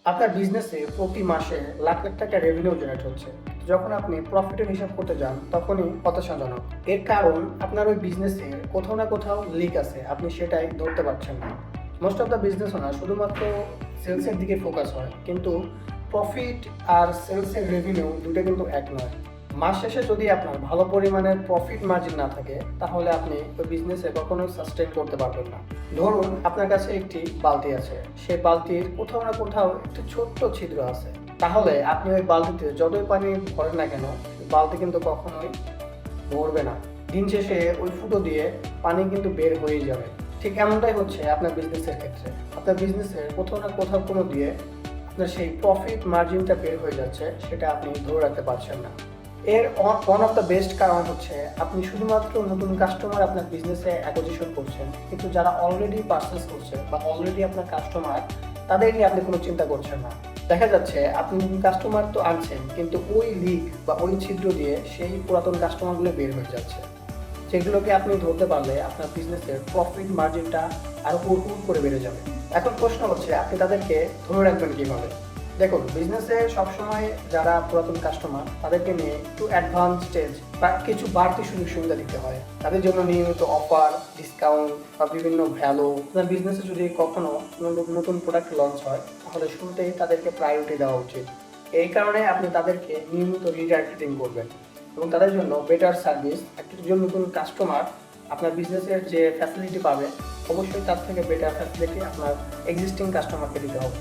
আপনার বিজনেসে প্রতি মাসে লাখ লাখ টাকা রেভিনিউ জেনারেট হচ্ছে। যখন আপনি প্রফিটের হিসাব করতে যান তখনই হতাশাজনক। এর কারণ আপনার ওই বিজনেসের কোথাও না কোথাও লিক আছে, আপনি সেটাই ধরতে পারছেন না। Most of the business owner শুধুমাত্র সেলসের দিকে ফোকাস হয়, কিন্তু প্রফিট আর সেলসের রেভিনিউ দুটো কিন্তু এক নয়। মাস শেষে যদি আপনার ভালো পরিমাণের প্রফিট মার্জিন না থাকে, তাহলে আপনি ওই বিজনেসে কখনোই সাস্টেইন করতে পারবেন না। ধরুন আপনার কাছে একটি বালতি আছে, সেই বালতির কোথাও না কোথাও একটি ছোট্ট ছিদ্র আছে। তাহলে আপনি ওই বালতিতে যতই পানি ভরেন না কেন, বালতি কিন্তু কখনোই ভরবে না। দিন শেষে ওই ফুটো দিয়ে পানি কিন্তু বের হয়েই যাবে। ঠিক এমনটাই হচ্ছে আপনার বিজনেসের ক্ষেত্রে। আপনার বিজনেসের কোথাও না কোথাও কোনো দিয়ে আপনার সেই প্রফিট মার্জিনটা বের হয়ে যাচ্ছে, সেটা আপনি ধরে রাখতে পারছেন না। এর ওয়ান অফ দ্য বেস্ট কারণ হচ্ছে আপনি শুধুমাত্র নতুন কাস্টমার আপনার বিজনেসে অ্যাকুইজিশন করছেন, কিন্তু যারা অলরেডি পারচেস করছে বা অলরেডি আপনার কাস্টমার, তাদের নিয়ে আপনি কোনো চিন্তা করছেন না। দেখা যাচ্ছে আপনি নতুন কাস্টমার তো আনছেন, কিন্তু ওই লিক বা ওই ছিদ্র দিয়ে সেই পুরাতন কাস্টমারগুলো বের হয়ে যাচ্ছে। সেগুলোকে আপনি ধরতে পারলে আপনার বিজনেসের প্রফিট মার্জিনটা আরও হুড় করে বেড়ে যাবে। এখন প্রশ্ন হচ্ছে আপনি তাদেরকে ধরে রাখবেন কীভাবে? দেখুন, বিজনেসে সবসময় যারা পুরাতন কাস্টমার, তাদেরকে নিয়ে একটু অ্যাডভান্স স্টেজ বা কিছু বাড়তি সুযোগ সুবিধা দিতে হয়। তাদের জন্য নিয়মিত অফার, ডিসকাউন্ট বা বিভিন্ন ভ্যালু। আপনার বিজনেসে যদি কখনো নতুন প্রোডাক্ট লঞ্চ হয়, তাহলে শুরুতেই তাদেরকে প্রায়োরিটি দেওয়া উচিত। এই কারণে আপনি তাদেরকে নিয়মিত রিটার্গেটিং করবেন এবং তাদের জন্য বেটার সার্ভিস। একজন নতুন কাস্টমার আপনার বিজনেসের যে ফ্যাসিলিটি পাবে, অবশ্যই তার থেকে বেটার ফ্যাসিলিটি আপনার এক্সিস্টিং কাস্টমারকে দিতে হবে।